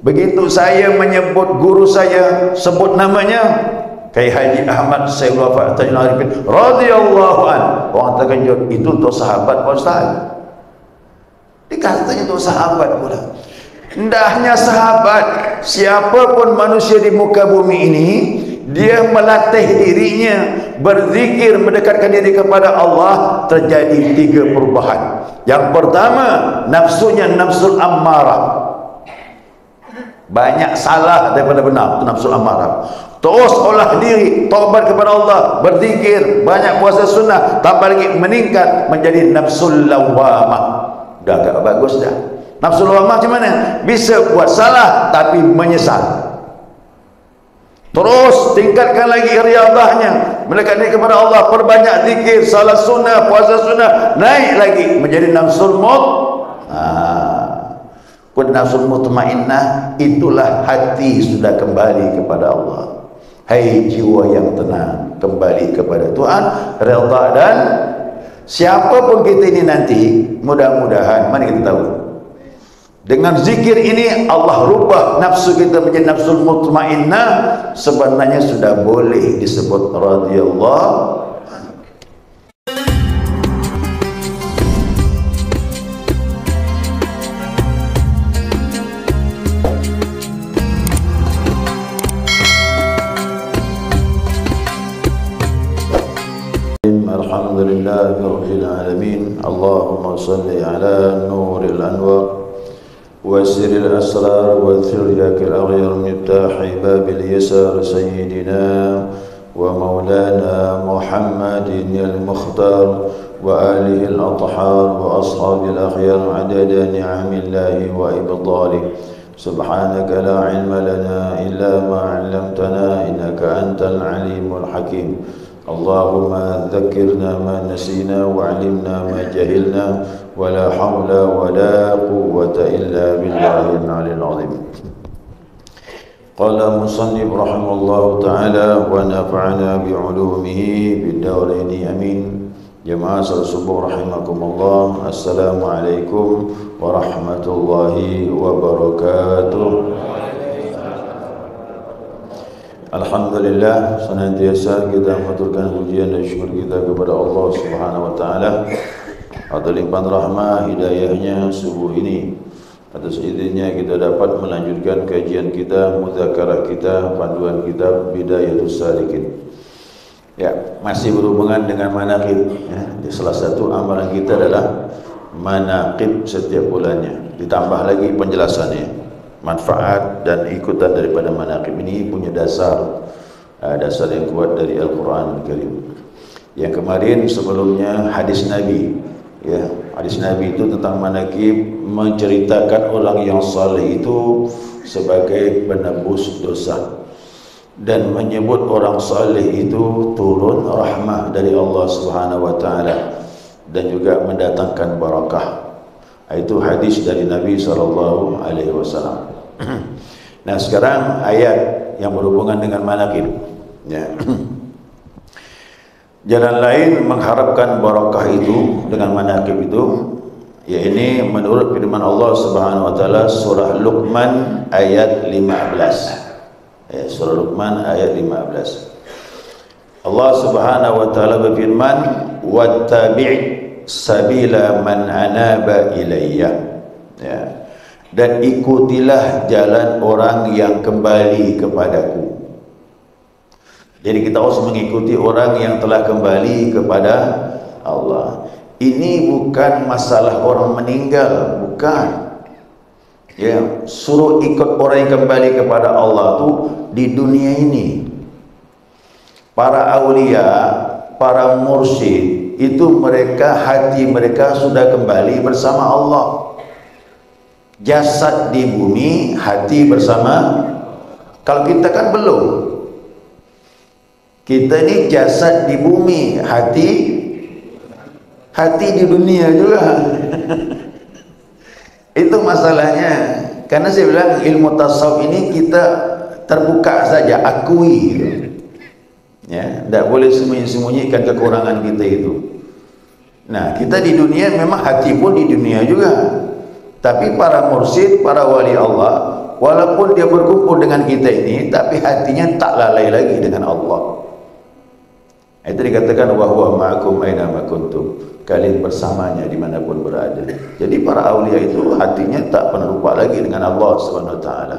Begitu saya menyebut guru saya, sebut namanya Kiai Haji Ahmad Sayyid Wafat Tajul Arifin radhiyallahu an, orang terkejut, itu untuk sahabat Pak Ustaz. Dikatanya untuk sahabat pula. Tidak hanya sahabat, siapapun manusia di muka bumi ini, dia melatih dirinya berzikir, mendekatkan diri kepada Allah, terjadi 3 perubahan. Yang pertama, nafsunya nafsul ammarah, banyak salah daripada benar, itu nafsul ammarah. Terus olah diri, taubat kepada Allah, berzikir, banyak puasa sunnah, tambah lagi meningkat menjadi nafsul lawamah. Dah agak bagus dah. Nafsul lawamah macam mana? Bisa buat salah tapi menyesal. Terus tingkatkan lagi riyadahnya, mendekatkan kepada Allah, perbanyak zikir, salat sunnah, puasa sunnah, naik lagi menjadi nafsul nafsul mutmainnah. Itulah hati sudah kembali kepada Allah. Hai jiwa yang tenang, kembali kepada Tuhan, redha. Dan siapapun kita ini nanti, mudah-mudahan, mana kita tahu, dengan zikir ini Allah rubah nafsu kita menjadi nafsul mutmainnah, sebenarnya sudah boleh disebut radhiyallahu. Alhamdulillahirabbil alamin. Allahumma shalli ala nuril anwar wasiril asrar wa thiryakil aghyar miftahi babil yasar sayyidina wa maulana Muhammadin al-mukhtar wa alihi al-athhar wa ashabil akhyar adada ni'amillahi wa ibdalih. Subhanaka la ilma lana illa ma 'allamtana innaka antal alimul hakim. Allahumma dzakirna ma nasina wa 'allimna ma jahilna wa la hawla wa la quwwata illa billahil 'aliyyil 'azim. Qala musannif rahimallahu ta'ala wa nafa'ana bi 'ulumihi bid darain amin. Jamaah salat subuh rahimakumullah. Assalamualaikum warahmatullahi wabarakatuh. Alhamdulillah, senantiasa kita mengaturkan pujian dan syukur kita kepada Allah Subhanahu wa taala atas limpahan rahmah hidayahnya subuh ini. Atas izinnya kita dapat melanjutkan kajian kita, mudzakarah kita, panduan kitab Bidayatus Salikin. Ya, masih berhubungan dengan manaqib ya. Salah satu amalan kita adalah manaqib setiap bulannya. Ditambah lagi penjelasannya. Manfaat dan ikutan daripada manaqib ini punya dasar yang kuat dari Al-Quran Al-Karim. Yang kemarin sebelumnya hadis Nabi ya, hadis Nabi itu tentang manaqib, menceritakan orang yang saleh itu sebagai penebus dosa dan menyebut orang saleh itu turun rahmah dari Allah Subhanahu wa taala dan juga mendatangkan barakah. Itu hadis dari Nabi sallallahu alaihi wasallam. Nah, sekarang ayat yang berhubungan dengan manaqib ya. Jalan lain mengharapkan barakah itu dengan manaqib itu, ya ini menurut firman Allah Subhanahu wa taala surah Luqman ayat 15. Ya, surah Luqman ayat 15. Allah Subhanahu wa taala berfirman, "Wattabi' sabila man anaba ilayya." Ya. Dan ikutilah jalan orang yang kembali kepadaku. Jadi kita harus mengikuti orang yang telah kembali kepada Allah. Ini bukan masalah orang meninggal, bukan. Ya, suruh ikut orang yang kembali kepada Allah tu di dunia ini. Para aulia, para mursyid itu mereka, hati mereka sudah kembali bersama Allah. Jasad di bumi, hati bersama. Kalau kita kan belum. Kita ni jasad di bumi, hati di dunia juga. Itu masalahnya. Karena saya bilang ilmu tasawuf ini kita terbuka saja, akui. Ya, tidak boleh sembunyi-sembunyikan kekurangan kita itu. Nah, kita di dunia memang hati pun di dunia juga. Tapi para mursyid, para wali Allah, walaupun dia berkumpul dengan kita ini, tapi hatinya tak lalai lagi dengan Allah. Itu dikatakan wa huwa ma'akum aina ma kuntum, kalian bersamanya dimanapun berada. Jadi para aulia itu hatinya tak pernah lupa lagi dengan Allah Subhanahu wa taala.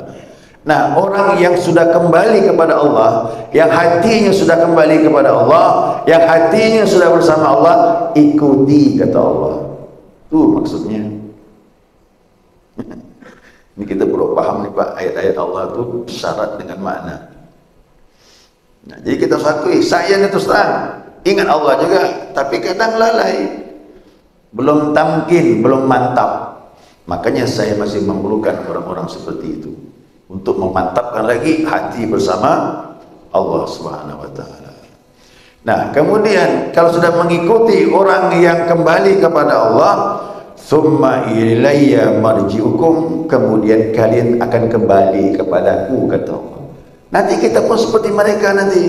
Nah, orang yang sudah kembali kepada Allah, yang hatinya sudah kembali kepada Allah, yang hatinya sudah bersama Allah, ikuti kata Allah. Itu maksudnya. Ini kita perlu paham nih Pak, ayat-ayat Allah itu syarat dengan makna. Nah, jadi kita akui, saya ini terus terang ingat Allah juga, tapi kadang lalai, belum tamkin, belum mantap. Makanya saya masih memerlukan orang-orang seperti itu untuk memantapkan lagi hati bersama Allah Subhanahu wa taala. Nah, kemudian kalau sudah mengikuti orang yang kembali kepada Allah, summa ilayya marji'ukum, kemudian kalian akan kembali kepadaku kata Allah. Nanti kita pun seperti mereka nanti.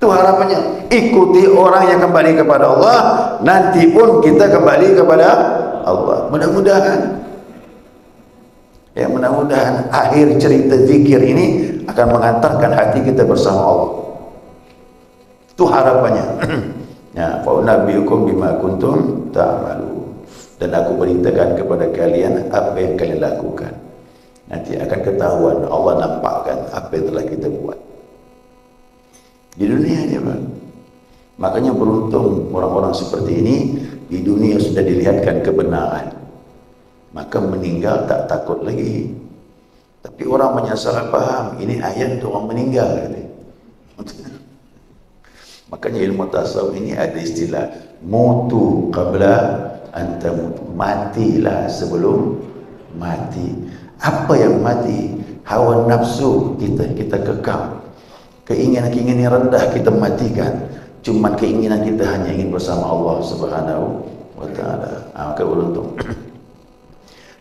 Itu harapannya. Ikuti orang yang kembali kepada Allah, nanti pun kita kembali kepada Allah. Mudah-mudahan. Ya, mudah-mudahan akhir cerita zikir ini akan mengantarkan hati kita bersama Allah. Itu harapannya. Ya, fa unabbiukum bima kuntum ta'malun. Dan aku beritakan kepada kalian apa yang kalian lakukan. Nanti akan ketahuan, Allah nampakkan apa yang telah kita buat di dunia ini Pak. Makanya beruntung orang-orang seperti ini, di dunia sudah dilihatkan kebenaran, maka meninggal tak takut lagi. Tapi orang menyalah paham, ini ayat untuk orang meninggal. Makanya ilmu tasawuf ini ada istilah mutu qabla anta mutu, matilah sebelum mati. Apa yang mati? Hawa nafsu kita kekang, keinginan-keinginan yang rendah kita matikan. Cuman keinginan kita hanya ingin bersama Allah Subhanahu wa taala. Maka beruntung.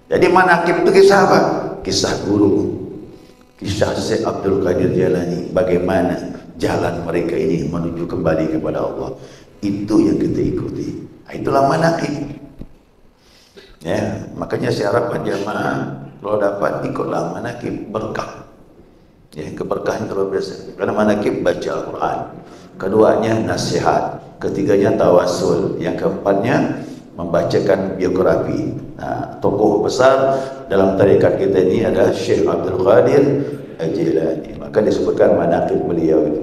Jadi manaqib itu kisah apa? Kisah guru, kisah Syekh Abdul Qadir Jailani, bagaimana jalan mereka ini menuju kembali kepada Allah. Itu yang kita ikuti. Itulah manaqib. Ya, makanya saya harapkan jamaah kalau dapat ikutlah manaqib, berkah. Ya, keberkahan luar biasa. Karena manaqib baca Al-Quran, keduanya nasihat, ketiganya tawasul, yang keempatnya membacakan biografi. Nah, tokoh besar dalam tarekat kita ini ada Syekh Abdul Qadir Jailani. Maka disebutkan manaqib beliau itu.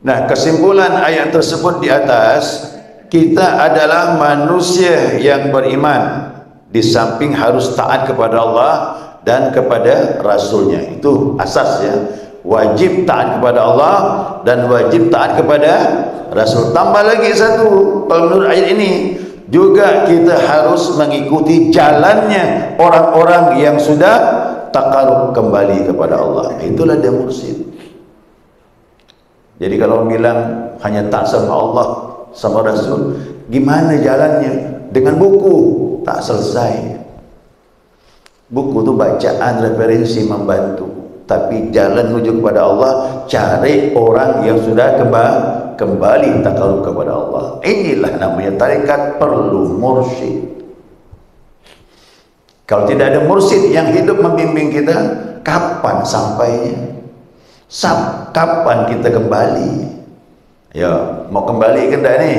Nah, kesimpulan ayat tersebut di atas, kita adalah manusia yang beriman, di samping harus taat kepada Allah dan kepada Rasulnya. Itu asasnya. Wajib taat kepada Allah dan wajib taat kepada Rasul. Tambah lagi satu, kalau menurut ayat ini juga kita harus mengikuti jalannya orang-orang yang sudah takarub kembali kepada Allah. Itulah dia mursyid. Jadi kalau bilang hanya tak sama Allah sama Rasul, gimana jalannya? Dengan buku tak selesai. Buku itu bacaan, referensi, membantu. Tapi jalan menuju kepada Allah, cari orang yang sudah kembali takarub kepada Allah. Inilah namanya tarekat perlu mursyid. Kalau tidak ada mursyid yang hidup membimbing kita, kapan sampainya? Kapan kita kembali? Ya, mau kembali ke enggak nih?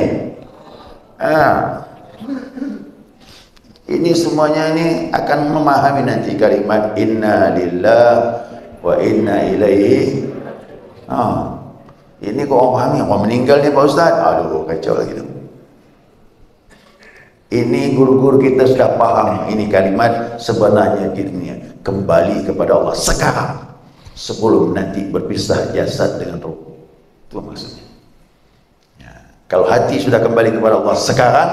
Ini semuanya ini akan memahami nanti kalimat inna lillah wa inna ilaihi. Ini kok orang pahami, orang meninggal ni Pak Ustaz. Aduh, kacau lagi tu. Ini guru-guru kita sudah paham ini kalimat sebenarnya di dunia. Kembali kepada Allah sekarang, sebelum nanti berpisah jasad dengan roh. Itu maksudnya. Ya. Kalau hati sudah kembali kepada Allah sekarang,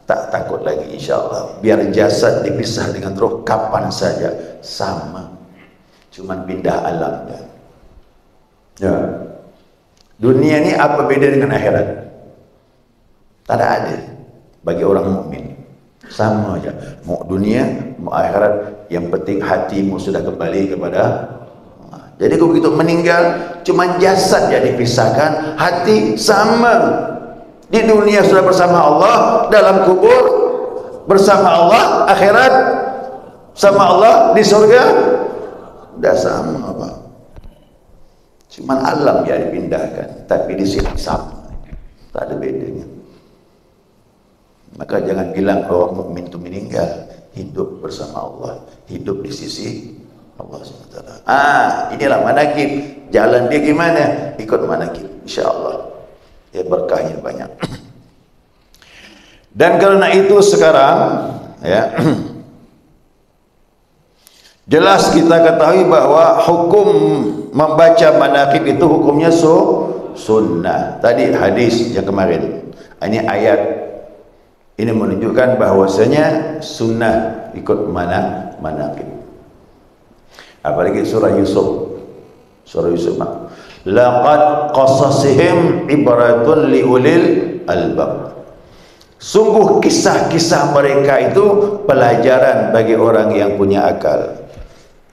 tak takut lagi insyaAllah. Biar jasad dipisah dengan roh kapan saja, sama. Cuman pindah alam kan. Ya. Dunia ini apa beda dengan akhirat? Tak ada bagi orang mukmin. Sama aja. Mau dunia, mau akhirat, yang penting hatimu sudah kembali kepada Allah. Jadi kalau begitu meninggal, cuman jasad yang dipisahkan, hati sama. Di dunia sudah bersama Allah, dalam kubur bersama Allah, akhirat sama Allah di surga dah sama apa. Cuman alam yang dipindahkan, tapi di sini sama, tak ada bedanya. Maka jangan bilang orang mukmin itu meninggal, hidup bersama Allah, hidup di sisi Allah SWT. Inilah manakib. Jalan dia gimana? Ikut manakib, insya-Allah. Ya, berkahnya banyak. Dan karena itu sekarang ya jelas kita ketahui bahwa hukum membaca manakib itu hukumnya sunnah. Tadi hadis yang kemarin, ini ayat ini menunjukkan bahwasanya sunnah ikut manakib. Apalagi surah Yusuf. Surah Yusuf, laqad qasasihim ibratun liulil albab. Sungguh kisah-kisah mereka itu pelajaran bagi orang yang punya akal.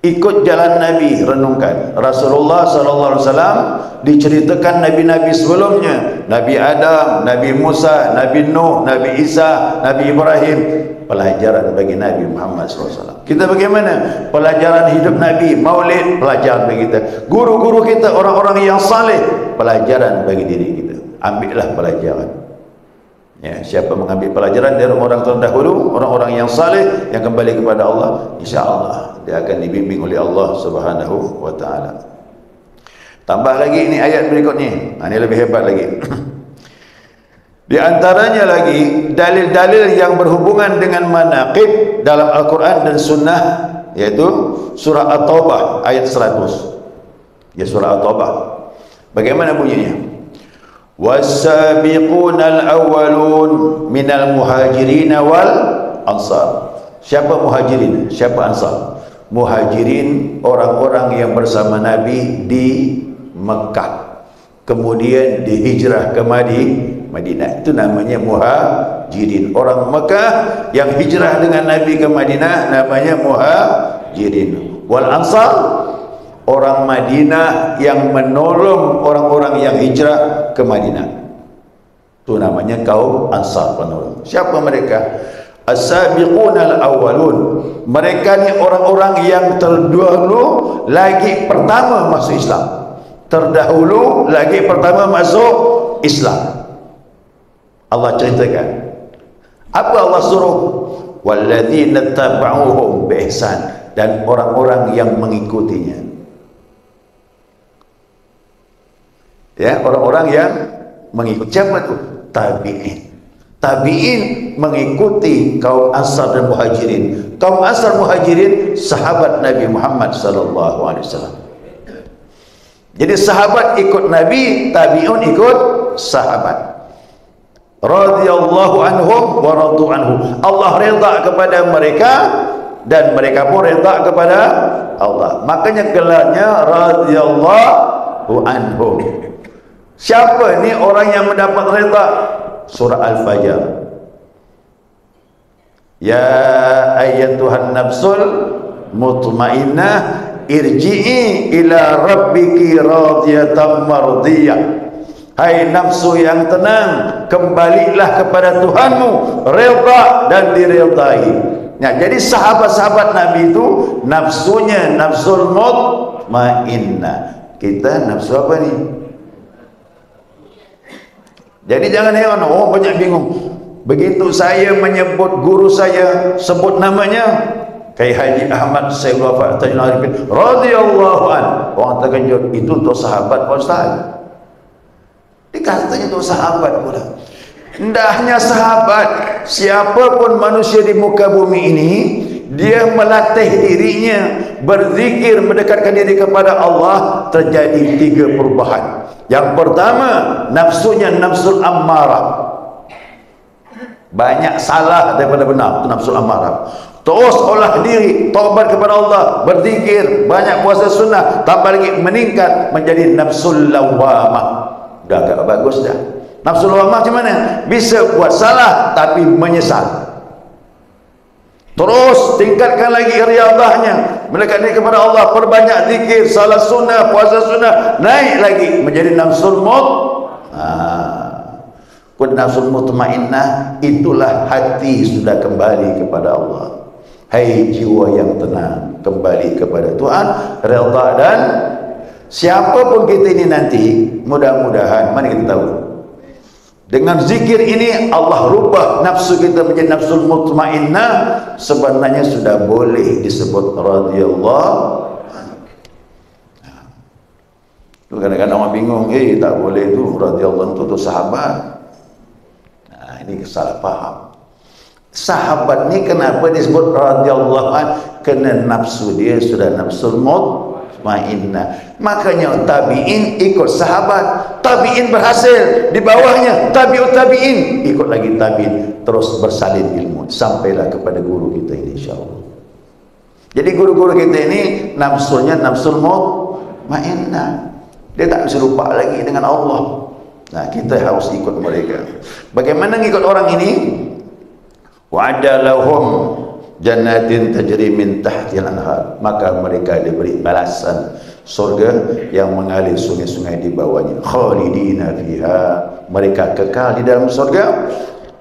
Ikut jalan Nabi, renungkan. Rasulullah SAW diceritakan nabi-nabi sebelumnya, Nabi Adam, Nabi Musa, Nabi Nuh, Nabi Isa, Nabi Ibrahim. Pelajaran bagi Nabi Muhammad SAW. Kita bagaimana? Pelajaran hidup Nabi, maulid, pelajaran bagi kita. Guru-guru kita, orang-orang yang saleh, pelajaran bagi diri kita. Ambillah pelajaran. Ya, siapa mengambil pelajaran dari orang terdahulu, orang-orang yang saleh yang kembali kepada Allah, insya-Allah dia akan dibimbing oleh Allah Subhanahu wa taala. Tambah lagi ini ayat berikutnya. Ini lebih hebat lagi. Di antaranya lagi dalil-dalil yang berhubungan dengan manaqib dalam Al-Qur'an dan Sunnah, yaitu surah At-Taubah ayat 100. Ya, surah At-Taubah. Bagaimana bunyinya? Was-sabiqunal awwalun minal muhajirin wal ansar. Siapa muhajirin? Siapa ansar? Muhajirin orang-orang yang bersama Nabi di Mekah, kemudian dihijrah ke Madinah. Itu namanya muhajirin. Orang Mekah yang hijrah dengan Nabi ke Madinah namanya muhajirin. Wal ansar, orang Madinah yang menolong orang-orang yang hijrah ke Madinah. Itu namanya kaum Ansar, penolong. Siapa mereka? As-sabiqunal awwalun. Mereka ni orang-orang yang terdahulu lagi pertama masuk Islam. Terdahulu lagi pertama masuk Islam. Allah ceritakan. Apa Allah suruh? Walladzina tabauhum bi ihsan, dan orang-orang yang mengikutinya. Ya, orang-orang yang mengikuti. Siapa itu? Tabi'in. Tabi'in mengikuti kaum Ansar dan Muhajirin. Kaum Ansar Muhajirin sahabat Nabi Muhammad sallallahu alaihi wasallam. Jadi sahabat ikut Nabi, tabi'un ikut sahabat. Radhiyallahu anhum wa radu anhu. Allah redha kepada mereka dan mereka pun redha kepada Allah. Makanya gelarnya radhiyallahu anhum. Siapa ni orang yang mendapat redha? Surah Al-Fajr. Ya ayyatuhan nafsul mutmainnah irji'i ila rabbiki radiyatan mardiyah. Hai nafsu yang tenang, kembalilah kepada Tuhanmu, redha dan diredai. Nah, jadi sahabat-sahabat Nabi itu nafsunya nafsul mutmainnah. Kita nafsu apa ni? Jadi jangan heran, oh banyak bingung. Begitu saya menyebut guru saya, sebut namanya Kiai Haji Ahmad Sayyid Wafat Tajul Arifin radhiyallahu an. Orang terkejut, itu untuk sahabat Pak Ustaz. Dikatanya untuk sahabat pula. Tidak hanya sahabat, siapapun manusia di muka bumi ini, dia melatih dirinya berzikir, mendekatkan diri kepada Allah, terjadi 3 perubahan. Yang pertama, nafsunya nafsul ammarah. Banyak salah daripada benar, itu nafsul ammarah. Terus olah diri, taubat kepada Allah, berzikir, banyak puasa sunnah, tambah lagi meningkat menjadi nafsul lawamah. Dah agak bagus dah. Nafsul lawamah macam mana? Bisa buat salah tapi menyesal. Terus tingkatkan lagi riyadahnya, mendekatkan diri kepada Allah, perbanyak zikir, salat sunnah, puasa sunnah, naik lagi menjadi nafsul nafsul mutmainnah. Itulah hati sudah kembali kepada Allah. Hai jiwa yang tenang, kembali kepada Tuhan, redha. Dan siapapun kita ini nanti, mudah-mudahan, mana kita tahu, dengan zikir ini Allah rubah nafsu kita menjadi nafsul mutmainnah, sebenarnya sudah boleh disebut radhiyallahu. Kadang-kadang orang bingung, tak boleh tu radhiyallahu tu sahabat. Nah, ini salah faham. Sahabat ni kenapa disebut radhiyallahu an? Kerana nafsu dia sudah nafsul mutmainnah. Makanya tabi'in ikut sahabat, tabi'in berhasil, di bawahnya tabi'ut tabi'in, ikut lagi tabi'in, terus bersalin ilmu sampailah kepada guru kita ini, insyaallah. Jadi guru-guru kita ini nafsunya nafsul mutmainnah. Dia tak bisa lupa lagi dengan Allah. Nah, kita harus ikut mereka. Bagaimana ngikut orang ini? Wa'ada lahum jannatin tajri min tahtil anhar. Maka mereka diberi balasan surga yang mengalir sungai-sungai di bawahnya. Khalidina fiha. Mereka kekal di dalam surga.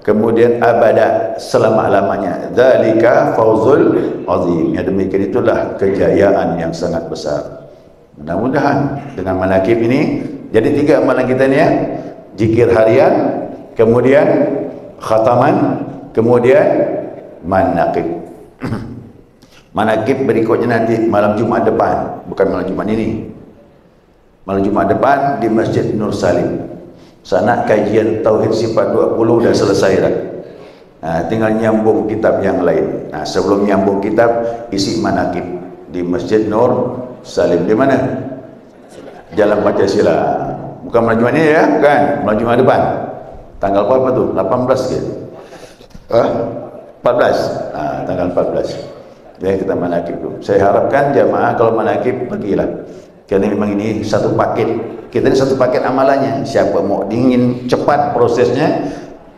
Kemudian abada, selama-lamanya. Dzalika fauzul azim. Yang demikian itulah kejayaan yang sangat besar. Mudah-mudahan dengan manakib ini, jadi 3 amalan kita ni ya, zikir harian, kemudian khataman, kemudian manakib. Manakib berikutnya nanti malam Jumaat depan, bukan malam Jumaat ini. Malam Jumaat depan di Masjid Nur Salim. Sana kajian Tauhid Sifat 20 dah selesai dah. Tinggal nyambung kitab yang lain. Sebelum nyambung kitab, isi manakib di Masjid Nur Salim. Di mana? Jalan Pancasila. Bukan malam Jumaat ini ya, kan? Malam Jumaat depan. Tanggal berapa tu? 18 ke? 14. Tanggal 14. Jadi kita manakib tu. Saya harapkan jamaah kalau manakib pergilah. Kerana memang ini satu paket. Kita ini satu paket amalannya. Siapa mau ingin cepat prosesnya,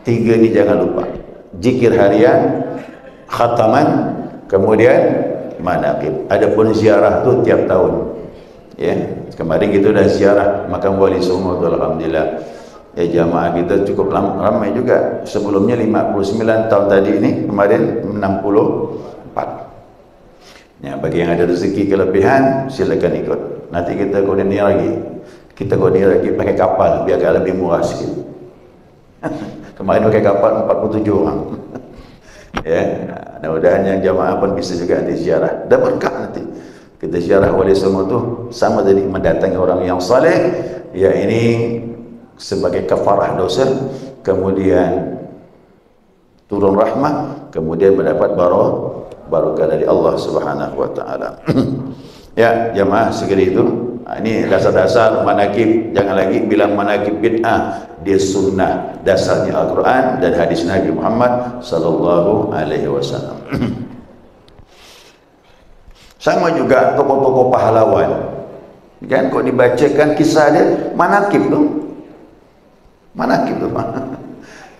3 ni jangan lupa. Zikir harian, khataman, kemudian manakib. Adapun ziarah tu tiap tahun. Ya, kemarin kita dah ziarah makam Wali Songo tu, alhamdulillah. Jamaah kita cukup ramai juga. Sebelumnya 59 tahun tadi ini, kemarin 64. Ya, bagi yang ada rezeki kelebihan silakan ikut. Nanti kita koordinir lagi. Kita koordinir lagi pakai kapal biar agak lebih murah sikit. Kemarin pakai kapal 47 orang. Ya, mudah-mudahan yang jamaah pun bisa juga nanti ziarah. Dan berkah nanti. Kita ziarah Wali Songo tu sama tadi mendatangi orang yang saleh, ya ini sebagai kafarah dosa, kemudian turun rahmah, kemudian mendapat barakah dari Allah Subhanahu wa taala. Ya, jamaah segera itu. Ini dasar-dasar manakib. Jangan lagi bilang manakib bid'ah. Dia sunnah, dasarnya Al-Quran dan hadis Nabi Muhammad sallallahu alaihi wasallam. Sama juga tokoh-tokoh pahlawan. Kan kok dibacakan kisah dia manakib tu. Manakib tu.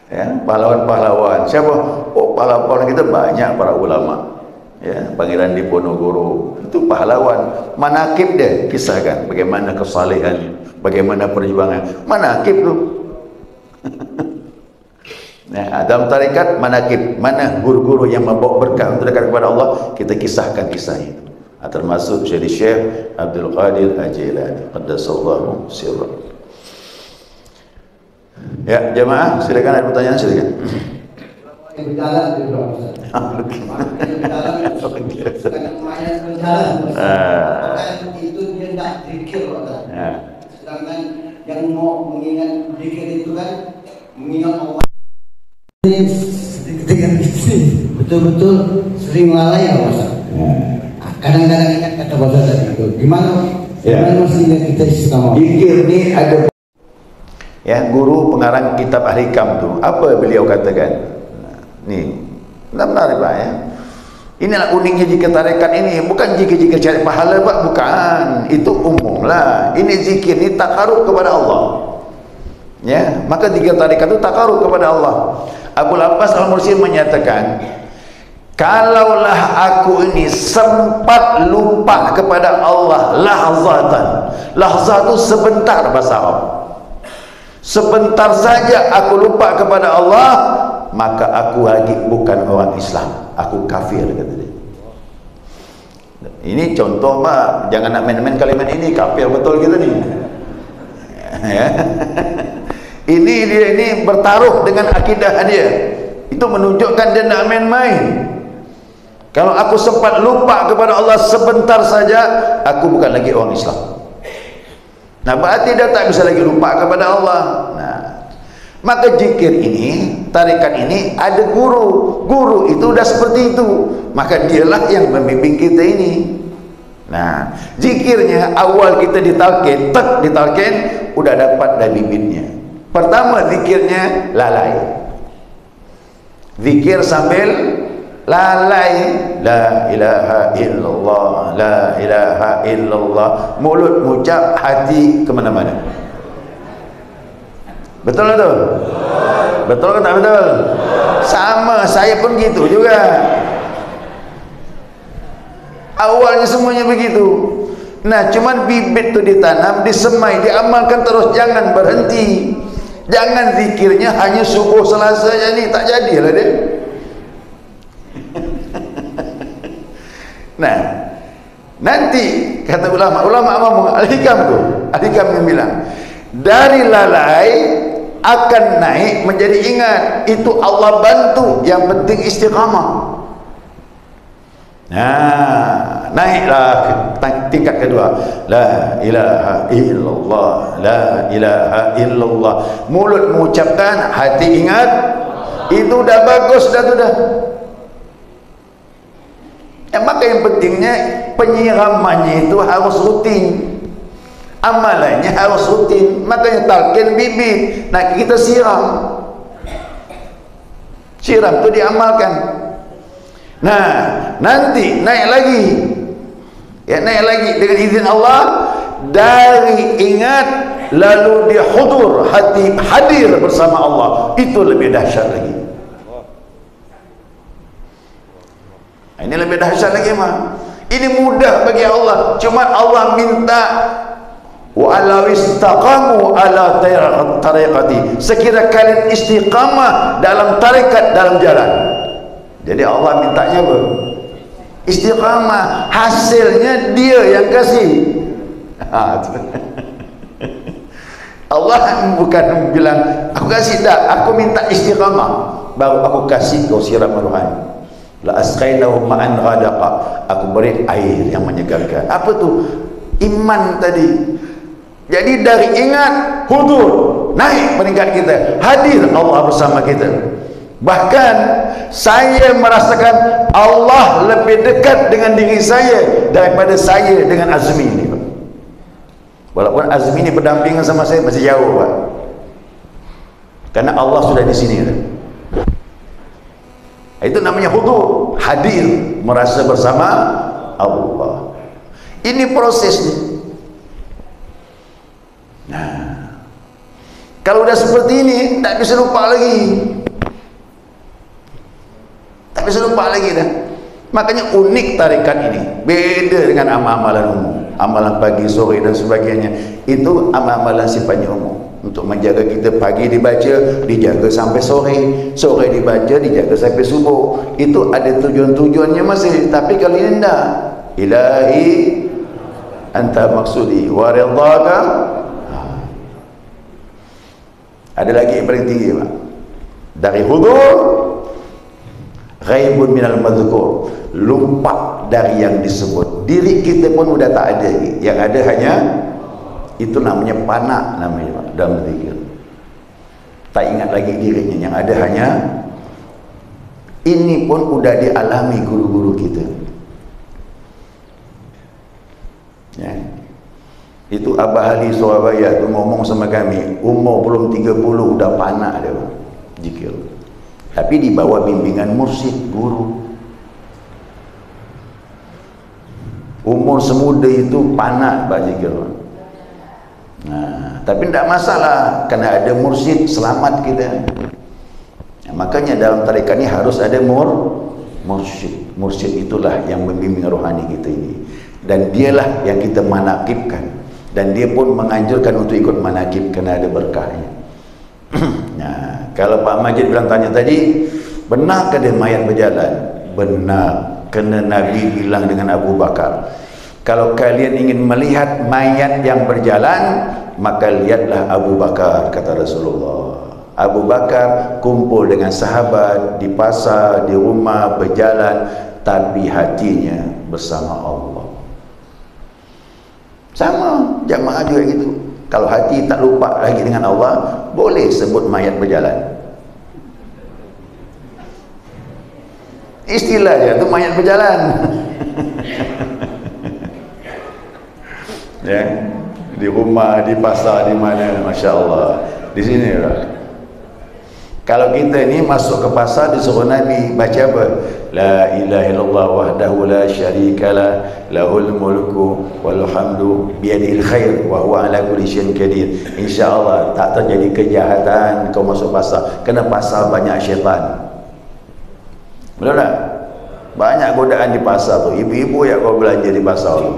Ya, pahlawan-pahlawan. Siapa? Oh, pahlawan kita banyak para ulama. Ya, Pangeran Diponegoro itu pahlawan. Manakib dia kisahkan bagaimana kesalehannya, bagaimana perjuangan. Manakib tu. Nah, dalam tarekat manakib, mana guru-guru yang membawa berkah untuk dekat kepada Allah, kita kisahkan kisah itu. Termasuk Syekh Abdul Qadir Al-Jilani qaddasallahu sirrah. Ya, jemaah, silakan ada pertanyaan, silakan. Berjalan di bawah Ustaz. Itu dia tak zikir Ustaz. Sedangkan yang mau mengingat zikir itu kan mengingat Allah. Dengan istri betul-betul sering lalai ya Ustaz. Kadang-kadang ingat kata Bapak tadi itu. Gimana mestinya kita istiqamah? Zikir ni ada. Ya, guru pengarang kitab Al-Hikam tu, apa beliau katakan? Ni, benar-benar Pak ya. Inilah uniknya zikir tarekat ini, bukan zikir-zikir cari pahala Pak, bukan. Itu umum lah. Ini zikir ni takarub kepada Allah. Ya, maka zikir tarekat itu takarub kepada Allah. Abul Abbas Al-Mursi menyatakan, kalaulah aku ini sempat lupa kepada Allah lahzatan. Lahzah itu sebentar bahasa Arab. Sebentar saja aku lupa kepada Allah, maka aku lagi bukan orang Islam, aku kafir, kata dia. Ini contoh Pak, jangan nak main-main kalimat ini, kafir betul kita ni. Ya. Ini dia ini bertaruh dengan akidah dia. Itu menunjukkan dia nak main-main. Kalau aku sempat lupa kepada Allah sebentar saja, aku bukan lagi orang Islam. Nah, berarti dia tak bisa lagi lupa kepada Allah. Nah, maka zikir ini, tarikat ini ada guru. Guru itu udah seperti itu. Maka dialah yang membimbing kita ini. Nah, zikirnya awal kita ditalkin, ditalkin, udah dapat dah bibitnya. Pertama zikirnya lalai. Zikir sambil lalai, la ilaha illallah, la ilaha illallah. Mulut mengucap, hati kemana-mana. Betul tak? Betul ke tak betul? Sama, saya pun gitu juga. Awalnya semuanya begitu. Nah, cuman bibit tu ditanam, disemai, diamalkan terus, jangan berhenti. Jangan zikirnya hanya subuh Selasa jadi, tak jadilah dia. Nah, nanti kata ulama ngomong al-hikam tu, al-hikam yang bilang dari lalai akan naik menjadi ingat. Itu Allah bantu, yang penting istiqamah. Nah, naiklah tingkat kedua, la ilaha illallah, la ilaha illallah. Mulut mengucapkan, hati ingat. Itu dah bagus dah tu dah. Maka yang pentingnya penyiramannya itu harus rutin, amalannya harus rutin. Makanya talqin bibit, nah kita siram tu diamalkan. Nah, nanti naik lagi, ya naik lagi dengan izin Allah. Dari ingat lalu dihudur, hati hadir bersama Allah, itu lebih dahsyat lagi. Ini lebih dahsyat lagi mah. Ini mudah bagi Allah. Cuma Allah minta walau istaqamu ala tariqati, sekira kalian istiqamah dalam tarikat, dalam jalan. Jadi Allah mintanya apa? Istiqamah. Hasilnya dia yang kasih. Allah bukan bilang aku kasih, dah, aku minta istiqamah baru aku kasih kau siram rohani. La asqainahum ma'an ghadaqa, aku beri air yang menyegarkan. Apa tu? Iman tadi. Jadi dari ingat, hudur, naik peringkat kita, hadir Allah bersama kita. Bahkan saya merasakan Allah lebih dekat dengan diri saya daripada saya dengan Azmi ini. Walaupun Azmi ini berdampingan sama saya masih jauh, Pak. Karena Allah sudah di sini. Itu namanya hudur, hadir, merasa bersama Allah. Ini prosesnya. Nah, kalau udah seperti ini, tak bisa lupa lagi. Tak bisa lupa lagi dah. Makanya unik tarikat ini, beda dengan amal-amalan umum. Amalan pagi, sore dan sebagainya, itu amal-amalan sifatnya umum. Untuk menjaga kita, pagi dibaca, dijaga sampai sore, sore dibaca, dijaga sampai subuh. Itu ada tujuan-tujuannya masih. Tapi kalau ini enggak, ilahi anta maksudi wa ridhaka. Ada lagi yang paling tinggi, Pak. Dari hudur, ghaibun minal madzukur, lupa dari yang disebut. Diri kita pun udah tak ada. Yang ada hanya itu, namanya panak namanya, Pak, dalam zikir. Tak ingat lagi dirinya, yang ada hanya ini pun udah dialami guru-guru kita. Ya. Itu Abah Ali Surabaya tu ngomong sama kami, umur belum 30 udah panak dia, Pak, zikir. Tapi di bawah bimbingan mursyid, guru. Umur semuda itu panak, Pak, zikir. Nah, tapi tidak masalah, karena ada mursyid, selamat kita. Nah, makanya dalam tarikat ini harus ada mursyid. Mursyid itulah yang membimbing rohani kita ini, dan dialah yang kita manakibkan, dan dia pun menganjurkan untuk ikut manakib karena ada berkahnya. Nah, kalau Pak Majid bilang tanya tadi, benarkah dia mayat berjalan? Benar. Kena Nabi bilang dengan Abu Bakar, kalau kalian ingin melihat mayat yang berjalan, maka lihatlah Abu Bakar, kata Rasulullah. Abu Bakar kumpul dengan sahabat di pasar, di rumah, berjalan, tapi hatinya bersama Allah. Sama jamaah juga gitu. Kalau hati tak lupa lagi dengan Allah, boleh sebut mayat berjalan. Istilahnya itu mayat berjalan. Ya, di rumah, di pasar, di mana, masya Allah. Di sini lah. Kalau kita ni masuk ke pasar, disuruh Nabi baca apa? La ilaha illallah wahdahu la syarikalah, lahul mulku wal hamdu biyadihil khair wa huwa ala kulli syai'in qadir. Insya-Allah tak terjadi kejahatan kau masuk pasar. Kena pasar banyak syaitan. Betul tak? Banyak godaan di pasar tu. Ibu-ibu yang kau belanja di pasar tu,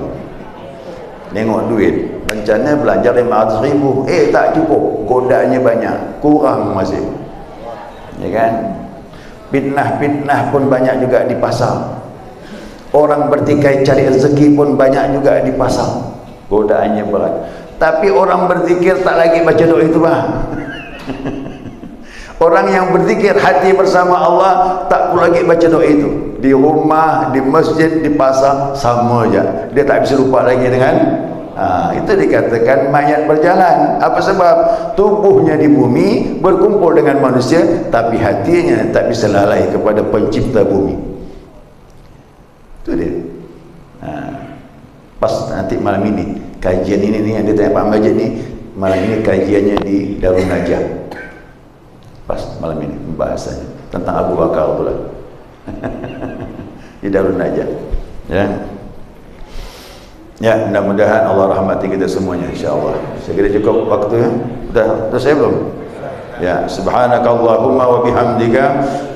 tengok duit, rencana belanja 500,000, tak cukup, godaannya banyak, kurang masih, ya kan? Fitnah-fitnah pun banyak juga di pasar. Orang bertikai cari rezeki pun banyak juga di pasar, godaannya berat. Tapi orang berzikir tak lagi baca doa itu bah. Orang yang berzikir hati bersama Allah tak perlu lagi baca doa itu. Di rumah, di masjid, di pasar sama aja. Dia tak bisa lupa lagi dengan itu dikatakan mayat berjalan. Apa sebab? Tubuhnya di bumi berkumpul dengan manusia, tapi hatinya tak bisa lalai kepada pencipta bumi. Itu dia. Pas nanti malam ini kajian ini yang dia tanya Pak Majid ni, malam ini kajiannya di Darun Najah. Pas malam ini pembahasannya tentang Abu Bakar pula. Di Darun Najah. Ya, mudah-mudahan Allah rahmati kita semuanya insya-Allah. Saya kira cukup waktu ya. Sudah selesai belum? Ya, subhanakallahumma wa bihamdika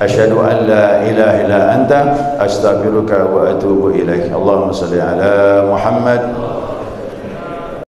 asyhadu an la ilaha illa anta astaghfiruka wa atubu ilaik. Allahumma shalli ala Muhammad